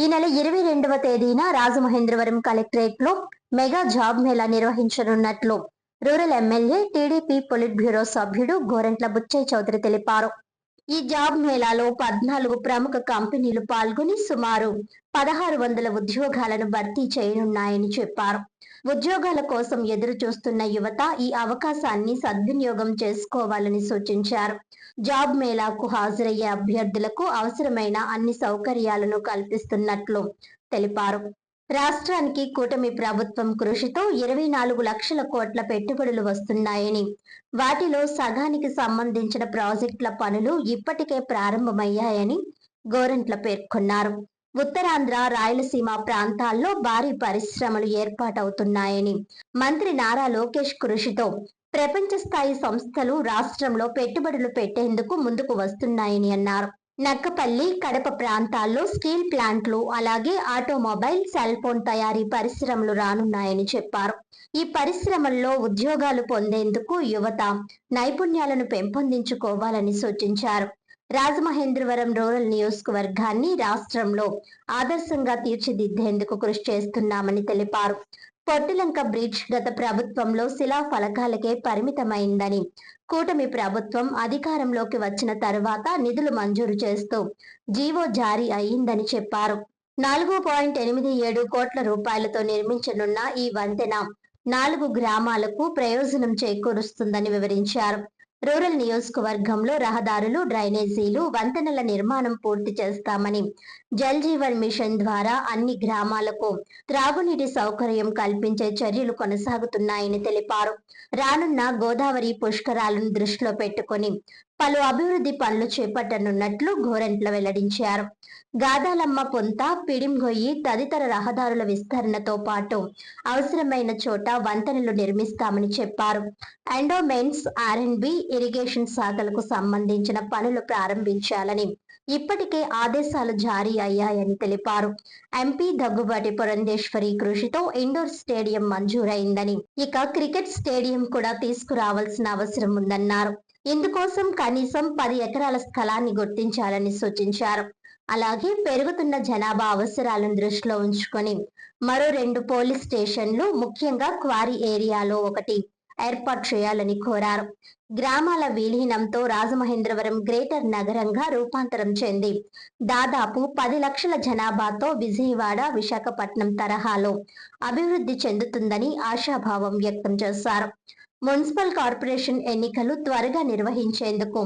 ఈ నెల 22వ తేదీన రాజమహేంద్రవరం కలెక్టరేట్లో మెగా జాబ్ మేళా నిర్వహించనున్నట్లు rural MLA TDP polit bureau సభ్యుడు గోరంట్ల బుచ్చయ్య చౌదరి తెలిపారు. ఈ జాబ్ మేళాలో 14 ప్రముఖ కంపెనీలు పాల్గొని సుమారు 1600 ఉద్యోగాలను భర్తీ చేయనున్నాయని చెప్పారు. ఉద్యోగాల కోసం ఎదురు చూస్తున్న యువత ఈ అవకాశాన్ని సద్వినియోగం చేసుకోవాలని సూచించారు. జాబ్ మేళాకు హాజరయ్యే అభ్యర్థులకు అవసరమైన అన్ని సౌకర్యాలను కల్పిస్తున్నట్లు తెలిపారు. రాష్ట్రానికి కూటమి ప్రభుత్వం కృషితో 24 లక్షల కోట్ల పెట్టుబడులు వస్తున్నాయని, వాటిలో సగానికి సంబంధించిన ప్రాజెక్టుల పనులు ఇప్పటికే ప్రారంభమయ్యాయని గోరంట్ల పేర్కొన్నారు. ఉత్తరాంధ్ర, రాయలసీమ ప్రాంతాల్లో భారీ పరిశ్రమలు ఏర్పాటవుతున్నాయని, మంత్రి నారా లోకేష్ కృషితో ప్రపంచ స్థాయి సంస్థలు రాష్ట్రంలో పెట్టుబడులు పెట్టేందుకు ముందుకు వస్తున్నాయని అన్నారు. నక్కపల్లి, కడప ప్రాంతాల్లో స్టీల్ ప్లాంట్లు, అలాగే ఆటోమొబైల్, సెల్ ఫోన్ తయారీ పరిశ్రమలు రానున్నాయని చెప్పారు. ఈ పరిశ్రమల్లో ఉద్యోగాలు పొందేందుకు యువత నైపుణ్యాలను పెంపొందించుకోవాలని సూచించారు. రాజమహేంద్రవరం రూరల్ నియోజకవర్గాన్ని రాష్ట్రంలో ఆదర్శంగా తీర్చిదిద్దేందుకు కృషి చేస్తున్నామని తెలిపారు. పొట్టిలంక బ్రిడ్జ్ గత ప్రభుత్వంలో శిలా ఫలకాలకే పరిమితమైందని, కూటమి ప్రభుత్వం అధికారంలోకి వచ్చిన తరువాత నిధులు మంజూరు చేస్తూ జీవో జారీ అయిందని చెప్పారు. 4.87 కోట్ల రూపాయలతో నిర్మించనున్న ఈ వంతెన 4 గ్రామాలకు ప్రయోజనం చేకూరుస్తుందని వివరించారు. రూరల్ నియోజకవర్గంలో రహదారులు, డ్రైనేజీలు, వంతెనల నిర్మాణం పూర్తి చేస్తామని, జల్ జీవన్ మిషన్ ద్వారా అన్ని గ్రామాలకు త్రాగునీటి సౌకర్యం కల్పించే చర్యలు కొనసాగుతున్నాయని తెలిపారు. రానున్న గోదావరి పుష్కరాలను దృష్టిలో పెట్టుకుని పలు అభివృద్ధి పనులు చేపట్టనున్నట్లు గోరంట్ల వెల్లడించారు. గాదాలమ్మ పొంత, పిడింగొయ్యి తదితర రహదారుల విస్తరణతో పాటు అవసరమైన చోట వంతెనలు నిర్మిస్తామని చెప్పారు. ఎండోమెంట్స్, ఆర్ఎండ్బి, ఇరిగేషన్ శాఖలకు సంబంధించిన పనులు ప్రారంభించాలని ఇప్పటికే ఆదేశాలు జారీ అయ్యాయని తెలిపారు. ఎంపీ దగ్గుబాటి పురంధేశ్వరి కృషితో ఇండోర్ స్టేడియం మంజూరైందని, ఇక క్రికెట్ స్టేడియం కూడా తీసుకురావాల్సిన అవసరం ఉందన్నారు. ఇందుకోసం కనీసం 10 ఎకరాల స్థలాన్ని గుర్తించాలని సూచించారు. అలాగే పెరుగుతున్న జనాభా అవసరాలను దృష్టిలో ఉంచుకొని మరో 2 పోలీస్ స్టేషన్లు, ముఖ్యంగా క్వారీ ఏరియాలో ఒకటి ఏర్పాటు చేయాలని కోరారు. గ్రామాల విలీనంతో రాజమహేంద్రవరం గ్రేటర్ నగరంగా రూపాంతరం చెంది దాదాపు 10 లక్షల జనాభాతో విజయవాడ, విశాఖపట్నం తరహాలో అభివృద్ధి చెందుతుందని ఆశాభావం వ్యక్తం చేశారు. మున్సిపల్ కార్పొరేషన్ ఎన్నికలు త్వరగా నిర్వహించేందుకు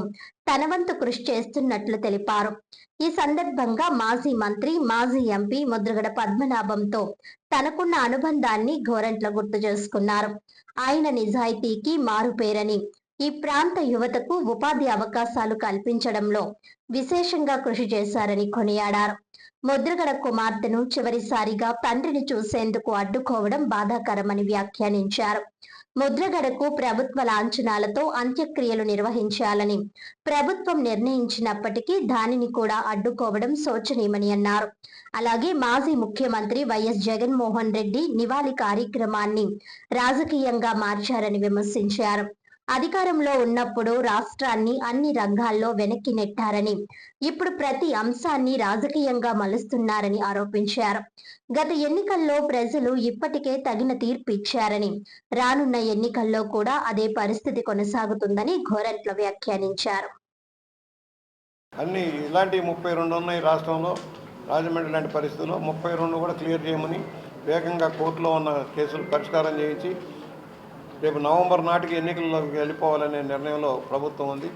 తన వంతు కృషి చేస్తున్నట్లు తెలిపారు. ఈ సందర్భంగా మాజీ మంత్రి, మాజీ ఎంపీ ముద్రగడ పద్మనాభంతో తనకున్న అనుబంధాన్ని గోరంట్ల గుర్తు చేసుకున్నారు. ఆయన నిజాయితీకి మారుపేరని, ఈ ప్రాంత యువతకు ఉపాధి అవకాశాలు కల్పించడంలో విశేషంగా కృషి చేశారని కొనియాడారు. ముద్రగడ కుమార్తెను చివరిసారిగా తండ్రిని చూసేందుకు అడ్డుకోవడం బాధాకరమని వ్యాఖ్యానించారు. ముద్రగడకు ప్రభుత్వ లాంఛనాలతో అంత్యక్రియలు నిర్వహించాలని ప్రభుత్వం నిర్ణయించినప్పటికీ దానిని కూడా అడ్డుకోవడం శోచనీయమని అన్నారు. అలాగే మాజీ ముఖ్యమంత్రి వైఎస్ జగన్మోహన్ రెడ్డి నివాళి కార్యక్రమాన్ని రాజకీయంగా మార్చారని విమర్శించారు. అధికారంలో ఉన్నప్పుడు రాష్ట్రాన్ని అన్ని రంగాల్లో వెనక్కి నెట్టారని, ఇప్పుడు ప్రతి అంశాన్ని రాజకీయంగా మలుస్తున్నారని ఆరోపించారు. గత ఎన్నికల్లో ప్రజలు ఇప్పటికే తగిన తీర్పు ఇచ్చారని, రానున్న ఎన్నికల్లో కూడా అదే పరిస్థితి కొనసాగుతుందని గోరంట్ల వ్యాఖ్యానించారు. అన్ని ఇలాంటి 32 ఉన్నాయి రాష్ట్రంలో. రాజమండ్రి లాంటి పరిస్థితుల్లో 32 కూడా క్లియర్ చేయమని వేగంగా కోర్టులో ఉన్న కేసులు పరిష్కారం చేయించి రేపు నవంబర్ నాటికి ఎన్నికల్లోకి వెళ్ళిపోవాలనే నిర్ణయంలో ప్రభుత్వం ఉంది.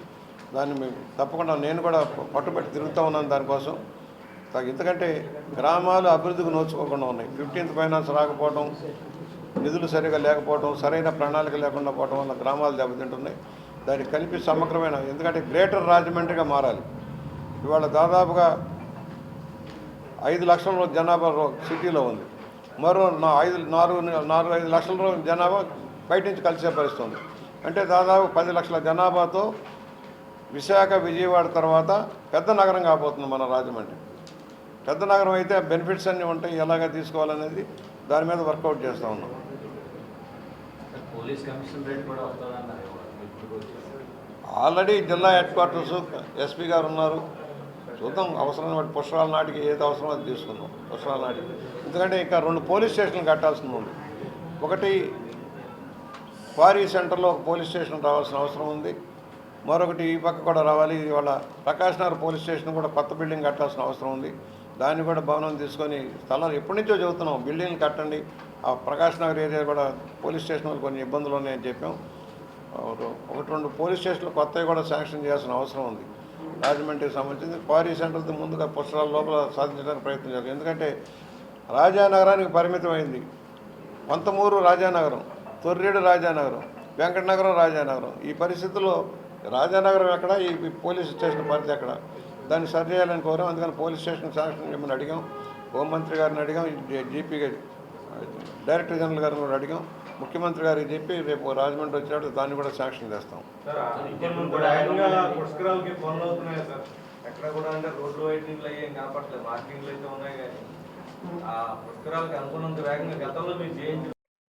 దాన్ని మేము తప్పకుండా నేను కూడా పట్టుబట్టి తిరుగుతూ ఉన్నాను దానికోసం. ఎందుకంటే గ్రామాలు అభివృద్ధికి నోచుకోకుండా ఉన్నాయి. 15th ఫైనాన్స్ రాకపోవడం, నిధులు సరిగా లేకపోవడం, సరైన ప్రణాళిక లేకుండా పోవడం వల్ల గ్రామాలు దెబ్బతింటున్నాయి. దానికి కలిపి సమగ్రమైన, ఎందుకంటే గ్రేటర్ రాజమండ్రిగా మారాలి. ఇవాళ దాదాపుగా 5 లక్షల జనాభా సిటీలో ఉంది. మరో 4-5 లక్షల జనాభా బయట నుంచి కలిసే పరిస్థితి ఉంది. అంటే దాదాపు 10 లక్షల జనాభాతో విశాఖ, విజయవాడ తర్వాత పెద్ద నగరం కాబోతుంది మన రాజమండ్రి. పెద్ద నగరం అయితే బెనిఫిట్స్ అన్నీ ఉంటాయి, ఎలాగ తీసుకోవాలనేది దాని మీద వర్కౌట్ చేస్తూ ఉన్నాం. ఆల్రెడీ జిల్లా హెడ్ క్వార్టర్స్ ఎస్పీ గారు ఉన్నారు, చూద్దాం, అవసరం బట్టి పుష్కరాల నాటికి ఏది అవసరమో అది తీసుకుందాం. పుష్కరాల నాటికి ఎందుకంటే ఇంకా 2 పోలీస్ స్టేషన్లు కట్టాల్సింది ఉంది. ఒకటి క్వారీ సెంటర్లో ఒక పోలీస్ స్టేషన్ రావాల్సిన అవసరం ఉంది. మరొకటి ఈ పక్క కూడా రావాలి. ఇవాళ ప్రకాష్ నగర్ పోలీస్ స్టేషన్ కూడా కొత్త బిల్డింగ్ కట్టాల్సిన అవసరం ఉంది. దాన్ని కూడా భవనం తీసుకొని స్థలాలు ఎప్పటి నుంచో చెబుతున్నాం, బిల్డింగ్లు కట్టండి. ఆ ప్రకాష్ నగర్ ఏరియా కూడా పోలీస్ స్టేషన్ వల్ల కొన్ని ఇబ్బందులు ఉన్నాయని చెప్పాం. 1-2 పోలీస్ స్టేషన్లు కొత్తవి కూడా శాంక్షన్ చేయాల్సిన అవసరం ఉంది. రాజమండ్రికి సంబంధించింది క్వారీ సెంటర్తో ముందుగా పుష్కరాల లోపల సాధించడానికి ప్రయత్నం చేయాలి. ఎందుకంటే రాజానగరానికి పరిమితమైంది. కొంతమూరు రాజానగరం, తొర్రేడు రాజానగరం, వెంకటనగరం రాజానగరం. ఈ పరిస్థితుల్లో రాజానగరం ఎక్కడ, ఈ పోలీస్ స్టేషన్ పరిధి ఎక్కడ, దాన్ని సరి చేయాలని కోరాం. అందుకని పోలీస్ స్టేషన్ శాంక్షన్ చేయమని అడిగాం. హోంమంత్రి గారిని అడిగాం, జీపీ డైరెక్టర్ జనరల్ గారిని కూడా అడిగాం. ముఖ్యమంత్రి గారికి చెప్పి రేపు రాజమండ్రి వచ్చినప్పుడు దాన్ని కూడా శాంక్షన్ చేస్తాం. పుష్కరాలకి పనులు అవుతున్నాయి సార్, ఎక్కడ కూడా అంటే రోడ్లు వైటింగ్లు అయ్యేం కనపట్లేదు, మార్కింగ్లు అయితే ఉన్నాయి. కానీ ఆ పుష్కరాలకి అనుకున్నంత వేగంగా గతంలో మీరు చేయించారు.